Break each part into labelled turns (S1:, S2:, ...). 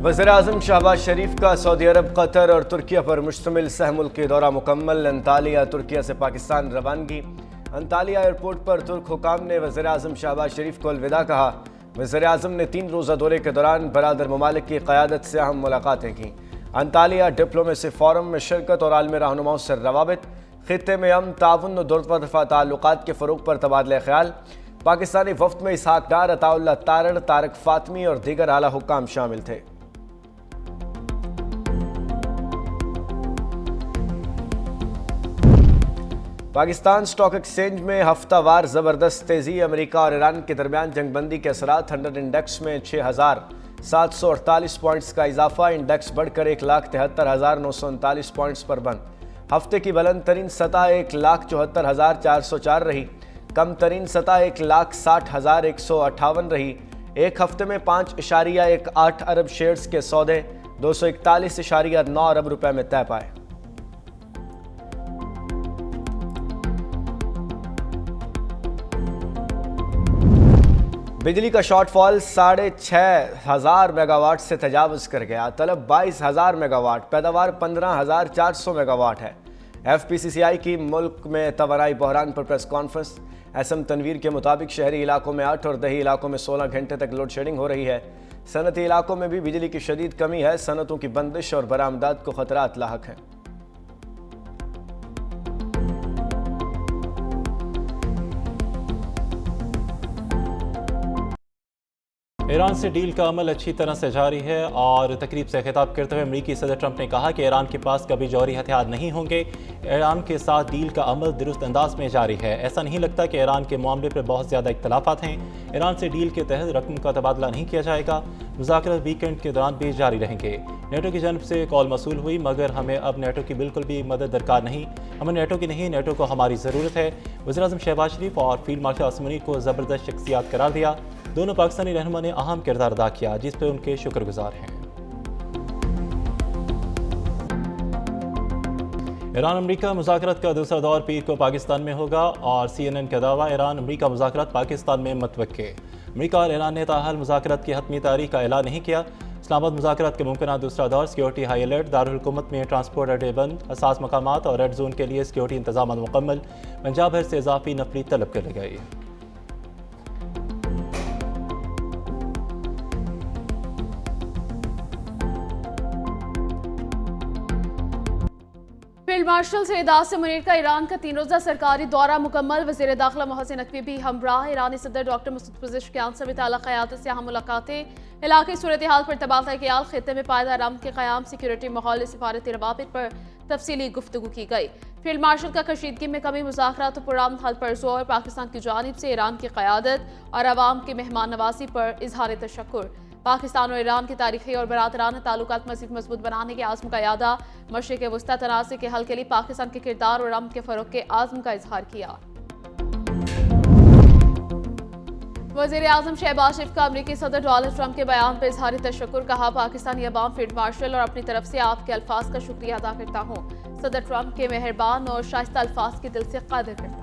S1: वज़ीर-ए-आज़म शहबाज शरीफ का सऊदी अरब, कतर और तुर्किया पर मुश्तमिल सह-मुल्की दौरा मुकम्मल। अंतालिया तुर्किया से पाकिस्तान रवानगी। अंतालिया एयरपोर्ट पर तुर्क हुकाम ने वज़ीर-ए-आज़म शहबाज शरीफ को अलविदा कहा। वज़ीर-ए-आज़म ने 3 रोज़ा दौरे के दौरान बरादर ममालिक की क़यादत से अहम मुलाकातें की। अंतालिया डिप्लोमेसी फोरम में शिरकत और आलमी रहनुमाओं से रवाबित, खित्ते में अमन, ताउन और दो तरफ़ा ताल्लुकात के फ़रोग़ पर तबादला ख्याल। पाकिस्तानी वफ़द में इसहाक डार, अताउल्लाह तारड़, तारक फ़ातमी और दीगर आला हुक्काम शामिल थे। पाकिस्तान स्टॉक एक्सचेंज में हफ्तावार ज़बरदस्त तेज़ी। अमेरिका और ईरान के दरमियान जंगबंदी के असरात। 100 इंडेक्स में 6,748 पॉइंट्स का इजाफा। इंडेक्स बढ़कर 1,73,939 पॉइंट्स पर बंद। हफ्ते की बुलंद तरीन सतह 1,74,404 रही। कम तरीन सतह 1,60,158 रही। एक हफ्ते में 5.18 अरब शेयर्स के सौदे 241.9 अरब रुपए में तय पाए। बिजली का शॉर्टफॉल 6,500 मेगावाट से तजावज़ कर गया। तलब 22,000 मेगावाट, पैदावार 15,400 मेगावाट है। FPCCI की मुल्क में तवानाई बहरान पर प्रेस कॉन्फ्रेंस। SM तनवीर के मुताबिक शहरी इलाकों में 8 और दही इलाकों में 16 घंटे तक लोड शेडिंग हो रही है। सनती इलाकों में भी बिजली की शदीद कमी है। सनतों की बंदिश और बरामदात को खतरात लाहक हैं।
S2: ईरान से डील का अमल अच्छी तरह से जारी है और तकरीब से खिताब करते हुए अमेरिकी सदर ट्रंप ने कहा कि ईरान के पास कभी जौहरी हथियार नहीं होंगे। ईरान के साथ डील का अमल दुरुस्त अंदाज में जारी है। ऐसा नहीं लगता कि ईरान के मामले पर बहुत ज़्यादा इख्तलाफात हैं। ईरान से डील के तहत रकम का तबादला नहीं किया जाएगा। मुज़ाकरात वीकेंड के दौरान भी जारी रहेंगे। नेटो की जानब से कॉल मसूल हुई, मगर हमें अब नेटो की बिल्कुल भी मदद दरकार नहीं। हमें नेटो की नहीं, नेटो को हमारी ज़रूरत है। वज़ीर-ए-आज़म शहबाज शरीफ और फील्ड मार्शल आसिम मुनीर को ज़बरदस्त शख्सियात करार दिया। दोनों पाकिस्तानी रहनुमा ने अहम किरदार अदा किया, जिस पर उनके शुक्रगुजार हैं। ईरान अमेरिका मुज़ाकरात का दूसरा दौर पीर को पाकिस्तान में होगा और CNN का दावा, ईरान अमेरिका मुज़ाकरात पाकिस्तान में मतवक्के। अमेरिका और ईरान ने ताहाल मुज़ाकरात की हतमी तारीख का ऐलान नहीं किया। इस्लामाबाद मुज़ाकरात के मुमकिन दूसरा दौर, सिक्योरिटी हाई अलर्ट, दारुल हुकूमत में ट्रांसपोर्ट अड्डे बंद, हसास मकामात और रेड जोन के लिए सिक्योरिटी इंतजाम मुकम्मल। पंजाब भर से इजाफी नफरी तलब कर ली गई।
S3: फील्ड मार्शल सैयद आसिम मुनीर का ईरान का 3 रोज़ा सरकारी दौरा मुकम्मल। वज़ीर दाखिला मोहसिन नकवी भी हमराह। ईरानी सदर डॉक्टर मसूद पज़ेश्कियान से ताला क़यादत से अहम मुलाकातें। इलाक़ाई सूरत हाल पर तबादला ख्याल। खित्ते में पायदार अमन के क़याम, सिक्योरिटी माहौल, सिफारती रवाबित पर तफसीली गुफ्तगू की गई। फील्ड मार्शल का कशीदगी में कमी, मुज़ाकरात और पुरअमन हल पर जोर। पाकिस्तान की जानिब से ईरान की क़यादत और अवाम की मेहमान नवाजी पर इजहार तशक्कुर। पाकिस्तान और ईरान के तारीखी और बरादराना ताल्लुकात मज़ीद मजबूत बनाने के आज़म का यादा। मशरिक़ वस्ता तनाज़े के हल के लिए पाकिस्तान के किरदार और अमन के फ़रोग़ के आज़म का इजहार किया। वज़ीर-ए-आज़म शहबाज शरीफ का अमेरिकी सदर डोनाल्ड ट्रंप के बयान पर इजहार तशक्कुर। कहा, पाकिस्तानी अवाम फील्ड मार्शल और अपनी तरफ से आपके अल्फाज का शुक्रिया अदा करता हूँ। सदर ट्रंप के मेहरबान और शाइस्ता अल्फाज की दिल से कदर करता हूँ।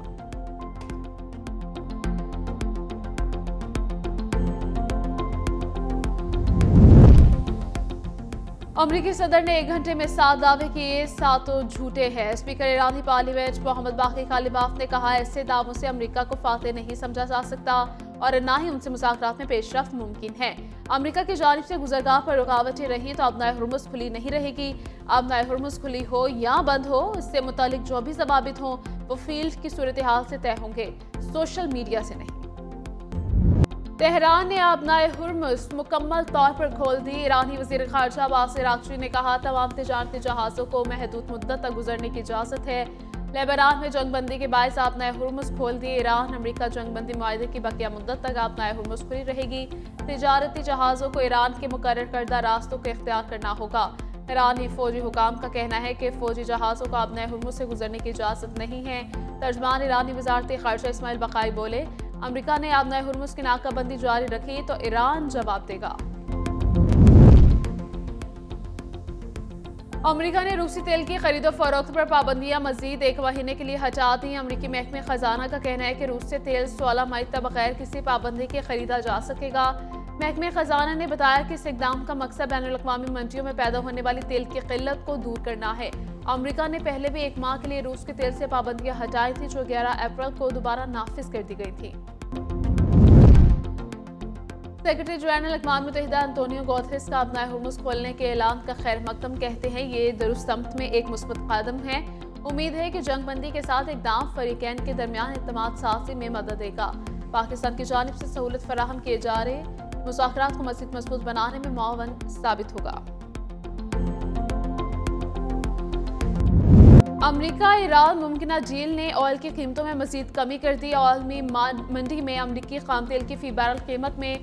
S3: अमरीकी सदर ने 1 घंटे में 7 दावे किए, 7 झूठे हैं। स्पीकर ईरानी पार्लियामेंट मोहम्मद बाकी कालिबाफ ने कहा, ऐसे दावों से अमरीका को फातेह नहीं समझा जा सकता और न ही उनसे मुज़ाकरात में पेशरफ्त मुमकिन है। अमरीका की जानिब से गुज़रगाह पर रुकावटें रही तो अब हुर्मुज़ खुली नहीं रहेगी। अब हुर्मुज़ खुली हो या बंद हो, इससे मुतालिक जो भी ज़वाबित हों वो फील्ड की सूरत हाल से तय होंगे, सोशल मीडिया से नहीं। तेहरान ने अपनाए हुर्मुज़ मुकम्मल तौर पर खोल दी। ईरानी वज़ीर ख़ारजा अब्बास अराग़ची ने कहा, तमाम तिजारती जहाज़ों को महदूद मुद्दत तक गुजरने की इजाज़त है। लेबनान में जंगबंदी के बायस अपनाए हुर्मुज़ खोल दिए। ईरान अमेरिका जंगबंदी मुआहदे की बकिया मुद्दत तक अपनाए हुर्मुज़ खुली रहेगी। तिजारती जहाज़ों को ईरान के मुकर्रर करदा रास्तों को इख्तियार करना होगा। ईरानी फौजी हुकाम का कहना है कि फौजी जहाज़ों को अपनाए हुर्मुज़ से गुजरने की इजाज़त नहीं है। तर्जमान ईरानी वज़ारत ख़ारजा इस्माइल बक़ाई बोले, अमेरिका ने अपनाए हुर्मुज़ की नाकाबंदी जारी रखी तो ईरान जवाब देगा। अमेरिका ने रूसी तेल की खरीदो फरोख्त पर पाबंदियां मजीद 1 महीने के लिए हटा दी। अमेरिकी महकमे खजाना का कहना है कि रूस से तेल 16 मई तक बगैर किसी पाबंदी के खरीदा जा सकेगा। महकमे खजाना ने बताया कि इस इकदाम का मकसद बैनुल-अक़वामी मंडियों में पैदा होने वाली तेल की किल्लत को दूर करना है। अमेरिका ने पहले भी 1 माह के लिए रूस के तेल से पाबंदियां हटाई थी, जो 11 अप्रैल को दोबारा नाफिज कर दी गई थी। सेक्रेटरी जनरल अक़वाम मुत्तहिदा अंतोनियो गुतेरेस का अपना हुर्मुज़ खोलने के ऐलान का खैर मकदम कहते हैं ये दुरुस्तमत में एक मुस्बत कदम है। उम्मीद है कि जंगबंदी के साथ इक़दाम फ़रीक़ैन के दरमियान इत्तेमाद साज़ी में मदद देगा। पाकिस्तान की जानिब से सहूलत फराहम किए जा रहे मुज़ाकरात को मज़ीद मजबूत बनाने में मुआवन साबित होगा। अमरीका ईरान मुमकिना डील ने ऑयल की कीमतों में मज़ीद कमी कर दी। आलमी मंडी में अमरीकी खाम तेल की फ़ी बैरल कीमत में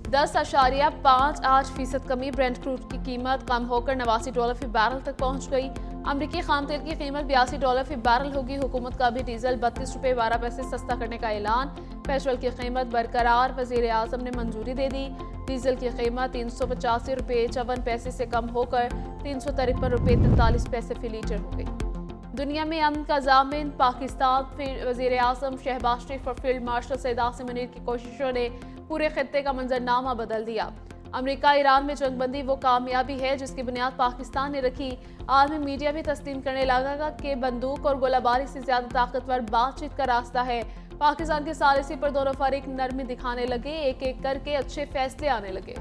S3: 10.58% कमी। ब्रेंट क्रूड की कीमत कम होकर $89 फ़ी बैरल तक पहुंच गई। अमरीकी खाम तेल की कीमत $82 फ़ी बैरल होगी। हुकूमत का भी डीजल ₹32.12 सस्ता करने का ऐलान। पेट्रोल की कीमत बरकरार, वज़ीर आज़म ने मंजूरी दे दी। डीजल की कीमत ₹385.54 से कम होकर ₹353.43 फ़ी लीटर हो गई। दुनिया में अमन का ज़ामिन पाकिस्तान। वज़ीर आज़म शहबाज शरीफ और फील्ड मार्शल सैयद आसिम मुनीर की कोशिशों ने पूरे खित्ते का मंजरनामा बदल दिया। अमेरिका ईरान में जंगबंदी वो कामयाबी है जिसकी बुनियाद पाकिस्तान ने रखी। आलमी मीडिया भी तस्लीम करने लगा कि बंदूक और गोलाबारी से ज्यादा ताकतवर बातचीत का रास्ता है। पाकिस्तान की सालिसी पर दोनों फरीक नरमी दिखाने लगे, एक एक करके अच्छे फैसले आने लगे।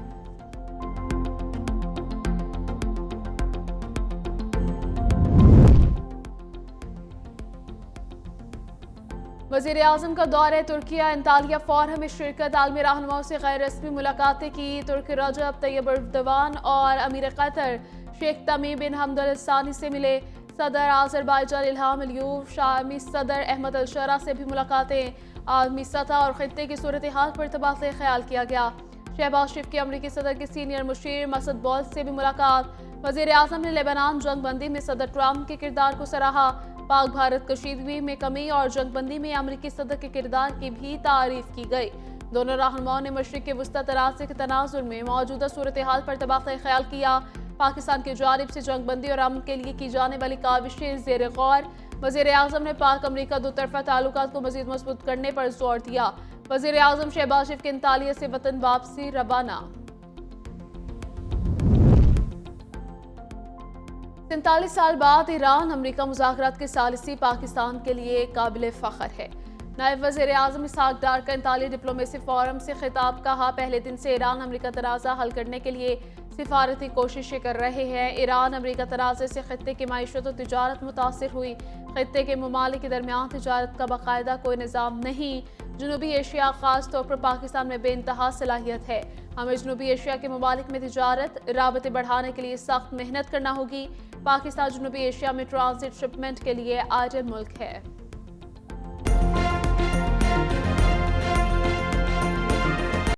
S3: वज़ीर आज़म का दौरा तुर्किया। अंतालिया फोरम में शिरकत। आलमी रहनुमाओं से गैर रस्मी मुलाकातें की। तुर्की रजब तैयब एर्दोगान और अमीर कतर शेख तमीम बिन हमद अल सानी से मिले। सदर आज़रबाईजान इल्हाम अलियव, शामी सदर अहमद अल शरा से भी मुलाकातें। आलमी सतह और खित्ते की सूरत हाल पर तबादला ख्याल किया गया। शहबाज शरीफ की अमरीकी सदर के सीनियर मुशीर मसूद बॉल से भी मुलाकात। वज़ीर आज़म ने लेबनान जंगबंदी में सदर ट्रंप के किरदार को सराहा। पाक भारत कशीदगी में कमी और जंगबंदी में अमरीकी सदर के किरदार की भी तारीफ की गई। दोनों रहनुमाओं ने मशरिक के वस्ता तनाज़े के तनाजुर में मौजूदा सूरत हाल पर तबादला ख्याल किया। पाकिस्तान की जानिब से जंगबंदी और अमन के लिए की जाने वाली काविशें ज़ेर गौर। वज़ीर आज़म ने पाक अमरीका दोतरफा ताल्लुकात को मज़ीद मजबूत करने पर जोर दिया। वज़ीर आज़म शहबाज शरीफ के अंतालिया से वतन वापसी रवाना। 47 साल बाद ईरान अमरीका मुज़ाकरात के सालिसी पाकिस्तान के लिए काबिल फ़ख्र है। नायब वज़ीर आज़म इसहाक डार का अंतालिया डिप्लोमेसी फोरम से खिताब। कहा, पहले दिन से ईरान अमरीका तनाज़ा हल करने के लिए सिफारती कोशिशें कर रहे हैं। ईरान अमरीका तनाज़े से खित्ते की माईशत और तिजारत मुतासिर हुई। खित्ते के ममालिक के दरमियान तिजारत का बाकायदा कोई निज़ाम नहीं। जनूबी एशिया ख़ास तौर पर पाकिस्तान में बेइंतहा सलाहियत है। हमें जनूबी एशिया के ममालिक में तिजारत राबते बढ़ाने के लिए सख्त मेहनत करना होगी। पाकिस्तान जनूबी एशिया में ट्रांजिट शिपमेंट के लिए आइडियल मुल्क है।